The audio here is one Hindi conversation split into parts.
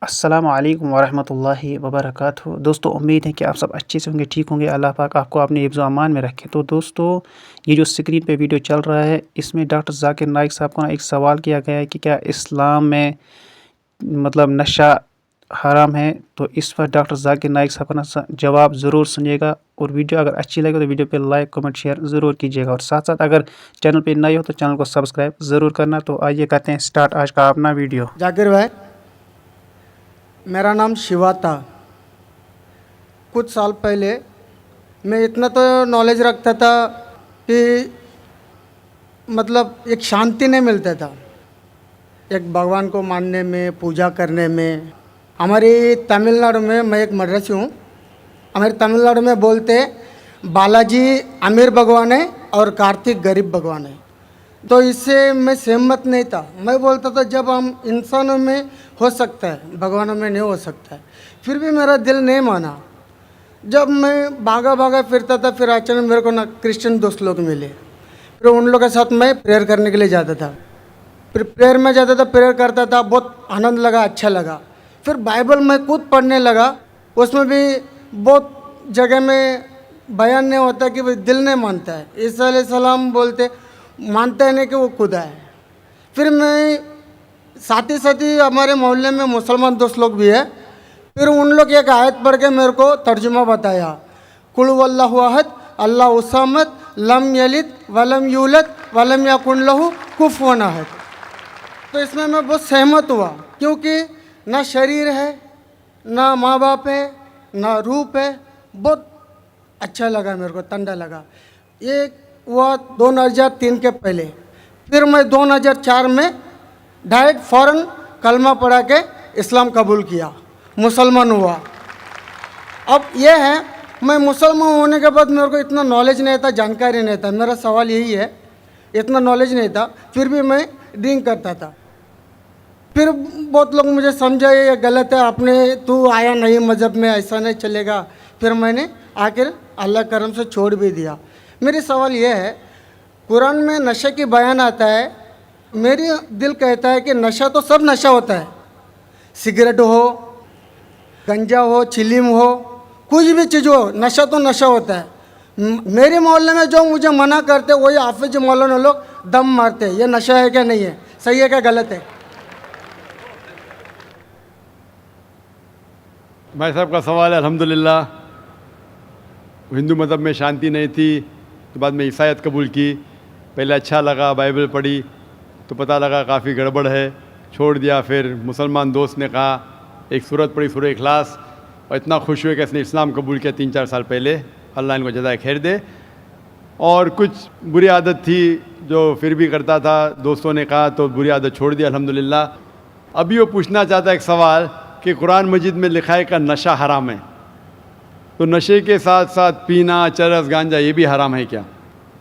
अस्सलामु अलैकुम वरहमतुल्लाहि वबरकातुहू। दोस्तों, उम्मीद है कि आप सब अच्छे से होंगे, ठीक होंगे। अल्लाह पाक आपको अपने हिफ्ज़ व अमान में रखे। तो दोस्तों, ये जो स्क्रीन पे वीडियो चल रहा है, इसमें डॉक्टर ज़ाकिर नाइक साहब को एक सवाल किया गया है कि क्या इस्लाम में नशा हराम है। तो इस पर डॉक्टर ज़ाकिर नाइक साहब का जवाब ज़रूर सुनिएगा। और वीडियो अगर अच्छी लगे तो वीडियो पे लाइक कमेंट शेयर ज़रूर कीजिएगा। और साथ साथ अगर चैनल पे नए हो तो चैनल को सब्सक्राइब ज़रूर करना। तो आइए करते हैं स्टार्ट आज का अपना वीडियो। जाकिर भाई, मेरा नाम शिवा था। कुछ साल पहले मैं इतना तो नॉलेज रखता था कि एक शांति नहीं मिलता था एक भगवान को मानने में, पूजा करने में। हमारी तमिलनाडु में, मैं एक मद्रासी हूँ, हमारे तमिलनाडु में बोलते बालाजी अमीर भगवान है और कार्तिक गरीब भगवान है। तो इससे मैं सहमत नहीं था। मैं बोलता था जब हम इंसानों में हो सकता है, भगवानों में नहीं हो सकता है। फिर भी मेरा दिल नहीं माना। जब मैं भागा भागा फिरता था, फिर अचानक मेरे को ना क्रिश्चियन दोस्त लोग मिले। फिर उन लोगों के साथ मैं प्रेयर करने के लिए जाता था। फिर प्रेयर में जाता था, प्रेयर करता था, बहुत आनंद लगा, अच्छा लगा। फिर बाइबल मैं खुद पढ़ने लगा। उसमें भी बहुत जगह में बयान नहीं होता कि भाई दिल नहीं मानता है। ईसा अलैहिस्सलाम बोलते मानता है नहीं कि वो खुदा है। फिर मैं साथ ही हमारे मोहल्ले में मुसलमान दोस्त लोग भी है। फिर उन लोग एक आयत पढ़ के मेरे को तर्जुमा बताया, कुल वल्लाहु अहद अल्लाहु समद लम यलिद वलम यूलद वलम यकुन लहू कुफुवन अहद। तो इसमें मैं बहुत सहमत हुआ, क्योंकि ना शरीर है, ना माँ बाप है, ना रूप है। बहुत अच्छा लगा मेरे को, ठंडा लगा। ये हुआ 2003 के पहले। फिर मैं 2004 में डायरेक्ट फ़ौरन कलमा पढ़ा के इस्लाम कबूल किया, मुसलमान हुआ। अब ये है, मैं मुसलमान होने के बाद मेरे को इतना नॉलेज नहीं था, जानकारी नहीं था। मेरा सवाल यही है, इतना नॉलेज नहीं था, फिर भी मैं ड्रिंक करता था। फिर बहुत लोग मुझे समझाए ये गलत है, आपने तू आया नहीं मज़हब में, ऐसा नहीं चलेगा। फिर मैंने आखिर अल्लाह करम से छोड़ भी दिया। मेरी सवाल ये है, कुरान में नशे की बयान आता है, मेरी दिल कहता है कि नशा तो सब नशा होता है। सिगरेट हो, गंजा हो, चिलीम हो, कुछ भी चीज़ हो, नशा तो नशा होता है। मेरे मोहल्ले में जो मुझे मना करते वही हाफिज मौलाना लोग दम मारते हैं। ये नशा है क्या नहीं है, सही है क्या गलत है? भाई साहब का सवाल है। अल्हम्दुलिल्लाह, हिंदू मज़हब में शांति नहीं थी, तो बाद में ईसाईयत कबूल की। पहले अच्छा लगा, बाइबल पढ़ी तो पता लगा काफ़ी गड़बड़ है, छोड़ दिया। फिर मुसलमान दोस्त ने कहा, एक सूरत पढ़ी, सूरह इखलास, और इतना खुश हुए कि इसने इस्लाम कबूल किया 3-4 साल पहले। अल्लाह इनको जज़ाए खैर दे। और कुछ बुरी आदत थी जो फिर भी करता था, दोस्तों ने कहा तो बुरी आदत छोड़ दिया अल्हम्दुलिल्लाह। अभी वो पूछना चाहता है एक सवाल कि कुरान मजीद में लिखा है कि नशा हराम है, तो नशे के साथ साथ पीना, चरस, गांजा ये भी हराम है क्या?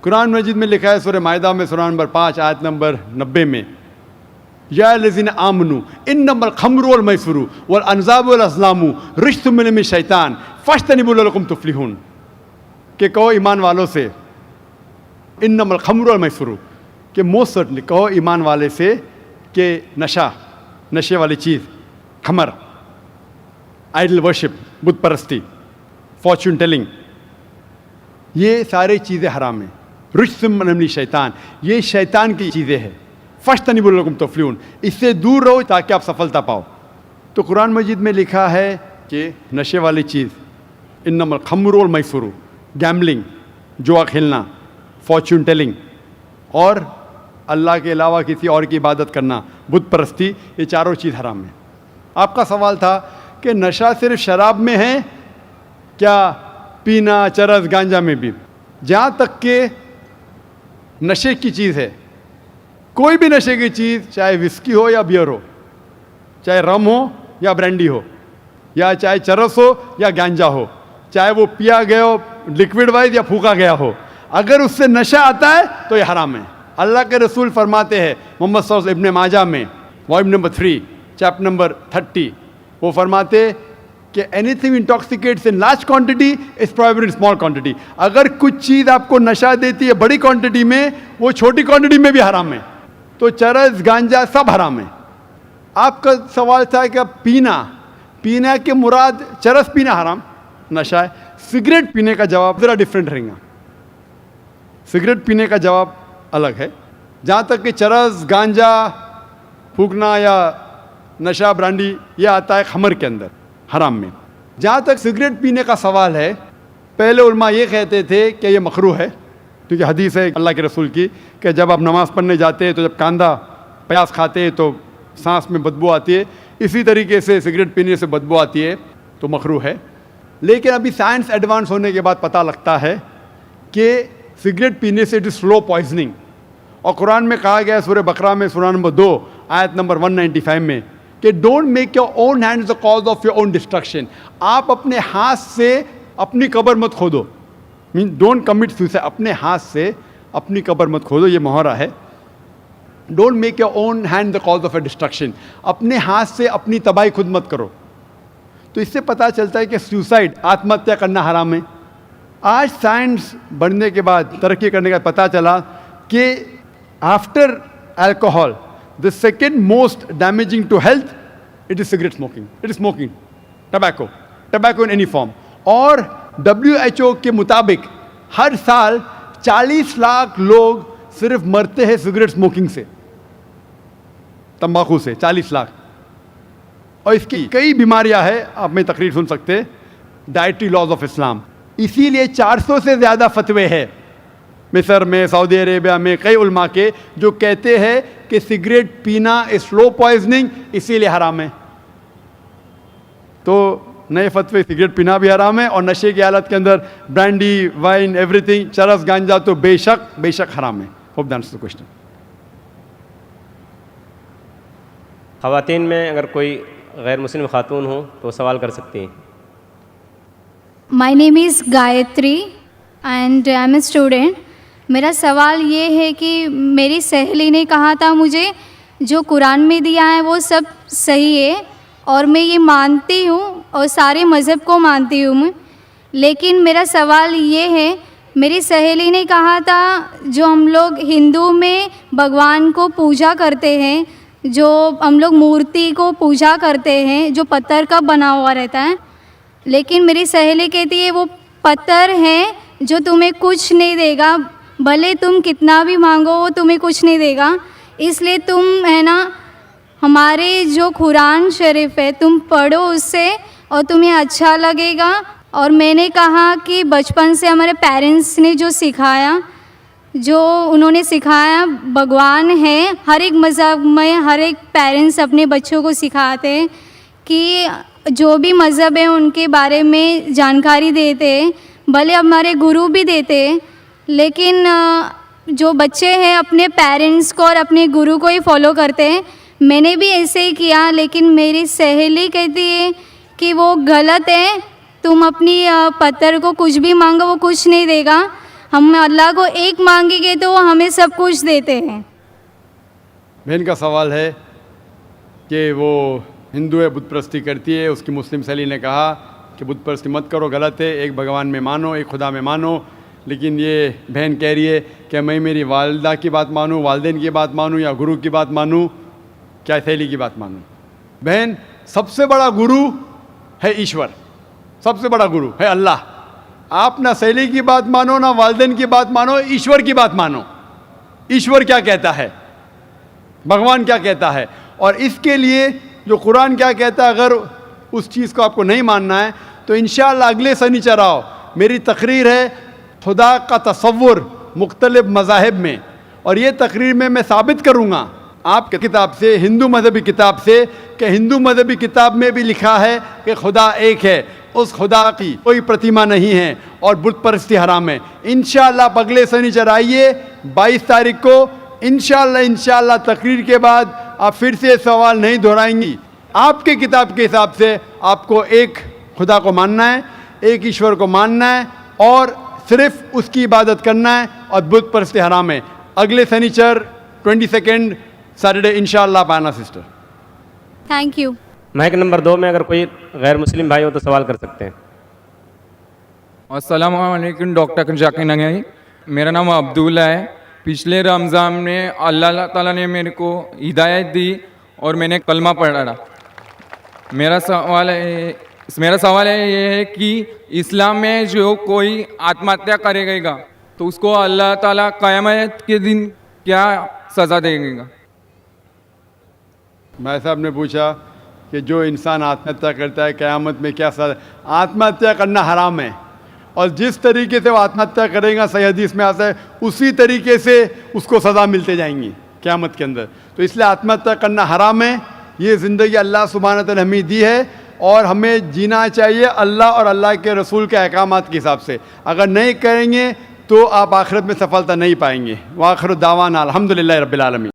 कुरान मजीद में लिखा है सूरह माइदा में सूरह नंबर 5 आयत नंबर 90 में, या लज़ीन आमनू इन्नमल खम्रु वल मैसुरु वल अनज़ाबु वल अज़लामु रिज्सुम मिन शैतान फज्तनिबू लअल्लकुम तुफ्लिहून। कि कहो ईमान वालों से, इन्नमल खम्रु वल मैसुरु, कि मोस्ट सर्टनली कहो ईमान वाले से कि नशा, नशे वाली चीज़, खमर, आइडल वर्शिप, बुत परस्ती, फॉर्चून टेलिंग, ये सारी चीज़ें हराम हैं। रिज्सुम मिन शैतान, ये शैतान की चीज़ें हैं। फज्तनिबू लअल्लकुम तुफ्लिहून, इससे दूर रहो ताकि आप सफलता पाओ। तो कुरान मजीद में लिखा है कि नशे वाली चीज़, इन्नमल खम्रु वल मैसुरु, गैम्बलिंग, जुआ खेलना, फॉर्चून टेलिंग, और अल्लाह के अलावा किसी और की इबादत करना, बुत परस्ती, ये चारों चीज़ हराम है। आपका सवाल था कि नशा सिर्फ शराब में है क्या, पीना, चरस, गांजा में भी? जहाँ तक के नशे की चीज़ है, कोई भी नशे की चीज़, चाहे विस्की हो या बियर हो, चाहे रम हो या ब्रांडी हो, या चाहे चरस हो या गांजा हो, चाहे वो पिया गया हो लिक्विड वाइज या फूका गया हो, अगर उससे नशा आता है तो ये हराम है। अल्लाह के रसूल फरमाते हैं मोहम्मद सल्लल्लाहु अलैहि वसल्लम, इब्न माजा में वॉल्यूम नंबर 3 चैप्टर नंबर 30, वो फरमाते कि anything intoxicates in large quantity is prohibited in small quantity. अगर कुछ चीज़ आपको नशा देती है बड़ी क्वांटिटी में, वो छोटी क्वांटिटी में भी हराम है। तो चरस, गांजा सब हराम है। आपका सवाल था कि पीना के मुराद चरस पीना हराम नशा है, सिगरेट पीने का जवाब ज़रा डिफरेंट रहेगा। सिगरेट पीने का जवाब अलग है। जहाँ तक कि चरस, गांजा फूकना या नशा ब्रांडी ये आता है खमर के अंदर, हराम में। जहाँ तक सिगरेट पीने का सवाल है, पहले उलमा ये कहते थे कि ये मकरूह है, क्योंकि हदीस है अल्लाह के रसूल की कि जब आप नमाज़ पढ़ने जाते हैं तो जब कांदा प्याज खाते हैं तो सांस में बदबू आती है, इसी तरीके से सिगरेट पीने से बदबू आती है तो मकरूह है। लेकिन अभी साइंस एडवांस होने के बाद पता लगता है कि सिगरेट पीने से इट इज़ स्लो पॉइजनिंग। और कुरान में कहा गया है सूरह बकरा में सूरह नंबर 2 आयत नंबर 195 में कि don't make your own hand the cause of your own destruction. आप अपने हाथ से अपनी कब्र मत खोदो, मीन डोंट कमिट सुसाइड। अपने हाथ से अपनी कब्र मत खोदो, ये मुहर्रा है। Don't make your own hand the cause of A destruction. अपने हाथ से अपनी तबाही खुद मत करो। तो इससे पता चलता है कि सुसाइड, आत्महत्या करना हराम है। आज साइंस बढ़ने के बाद, तरक्की करने के बाद पता चला कि after alcohol the second most damaging to health it is cigarette smoking, it is smoking tobacco in any form. और WHO के मुताबिक हर साल 40 लाख लोग सिर्फ मरते हैं सिगरेट स्मोकिंग से, तंबाकू से 40 लाख। और इसकी कई बीमारियां हैं, आप में तकरीर सुन सकते हैं, डाइटरी लॉज ऑफ इस्लाम। इसीलिए 400 से ज़्यादा फतवे हैं मिस्र में, सऊदी अरेबिया में, कई उलमा के जो कहते हैं कि सिगरेट पीना स्लो पॉइजनिंग, इसीलिए हराम है। तो नए फतवे, सिगरेट पीना भी हराम है और नशे की हालत के अंदर ब्रांडी, वाइन, एवरीथिंग, चरस, गांजा तो बेशक हराम है। Hope that answers the question. ख़वातीन में अगर कोई गैर मुस्लिम खातून हो तो सवाल कर सकती हैं। My name is Gayatri and I am a student. मेरा सवाल ये है कि मेरी सहेली ने कहा था मुझे जो कुरान में दिया है वो सब सही है और मैं ये मानती हूँ और सारे मज़हब को मानती हूँ मैं। लेकिन मेरा सवाल ये है, मेरी सहेली ने कहा था जो हम लोग हिंदू में भगवान को पूजा करते हैं, जो हम लोग मूर्ति को पूजा करते हैं जो पत्थर का बना हुआ रहता है, लेकिन मेरी सहेली कहती है वो पत्थर है जो तुम्हें कुछ नहीं देगा, भले तुम कितना भी मांगो वो तुम्हें कुछ नहीं देगा। इसलिए तुम है ना हमारे जो कुरान शरीफ है तुम पढ़ो उससे और तुम्हें अच्छा लगेगा। और मैंने कहा कि बचपन से हमारे पेरेंट्स ने जो सिखाया, जो उन्होंने सिखाया भगवान है, हर एक मज़हब में हर एक पेरेंट्स अपने बच्चों को सिखाते हैं कि जो भी मज़हब है उनके बारे में जानकारी देते हैं, भले हमारे गुरु भी देते हैं, लेकिन जो बच्चे हैं अपने पेरेंट्स को और अपने गुरु को ही फॉलो करते हैं। मैंने भी ऐसे ही किया, लेकिन मेरी सहेली कहती है कि वो गलत है, तुम अपनी पत्थर को कुछ भी मांगो वो कुछ नहीं देगा, हम अल्लाह को एक मांगेंगे तो वो हमें सब कुछ देते हैं। बहन का सवाल है कि वो हिंदू है, बुत परस्ती करती है, उसकी मुस्लिम सहेली ने कहा कि बुत परस्ती मत करो, गलत है, एक भगवान में मानो, एक खुदा में मानो। लेकिन ये बहन कह रही है कि मैं मेरी वालिदा की बात मानूँ, वालिदैन की बात मानूँ या गुरु की बात मानूँ, क्या सहेली की बात मानूँ? बहन, सबसे बड़ा गुरु है ईश्वर, सबसे बड़ा गुरु है अल्लाह। आप ना सहेली की बात मानो, ना वालिदैन की बात मानो, ईश्वर की बात मानो। ईश्वर क्या कहता है, भगवान क्या कहता है, और इसके लिए जो कुरान क्या कहता है, अगर उस चीज़ को आपको नहीं मानना है तो इंशाअल्लाह अगले शनिचर आओ, मेरी तकरीर है खुदा का तसव्वुर मुख्तलिफ मज़ाहिब में, और ये तकरीर में मैं साबित करूँगा आपके किताब से, हिंदू मजहबी किताब से, कि हिंदू मजहबी किताब में भी लिखा है कि खुदा एक है, उस खुदा की कोई प्रतिमा नहीं है और बुत परस्ती हराम है। इंशाअल्लाह आप अगले शनिचर आइए 22 तारीख को, इंशाअल्लाह तकरीर के बाद आप फिर से सवाल नहीं दोहराएंगी। आपके किताब के हिसाब से आपको एक खुदा को मानना है, एक ईश्वर को मानना है और सिर्फ उसकी इबादत करना है, और बुत परस्ती हराम है। अगले शनिचर 22 सैटरडे इंशाअल्लाह पाना sister. Thank you. Mahak number 2 में अगर कोई गैर मुस्लिम भाई हो तो सवाल कर सकते हैं। अस्सलाम वालेकुम डॉक्टर जाकिर नगई, मेरा नाम अब्दुल्ला है। पिछले रमज़ान में अल्लाह ताला ने मेरे को हिदायत दी और मैंने कलमा पढ़ा। मेरा सवाल ये है कि इस्लाम में जो कोई आत्महत्या करेगा तो उसको अल्लाह ताला क़यामत के दिन क्या सज़ा देगा? भाई साहब ने पूछा कि जो इंसान आत्महत्या करता है क़यामत में क्या सज़ा। आत्महत्या करना हराम है, और जिस तरीके से वो आत्महत्या करेगा, सही हदीस में आता है, उसी तरीके से उसको सज़ा मिलते जाएंगी क़यामत के अंदर। तो इसलिए आत्महत्या करना हराम है। ये ज़िंदगी अल्लाह सुब्हानहू व तआला ने हमें दी है और हमें जीना चाहिए अल्लाह और अल्लाह के रसूल के अहकामात के हिसाब से। अगर नहीं करेंगे तो आप आखिरत में सफलता नहीं पाएंगे। व आखिर दावाना अल्हम्दुलिल्लाहि रब्बिल आलमीन।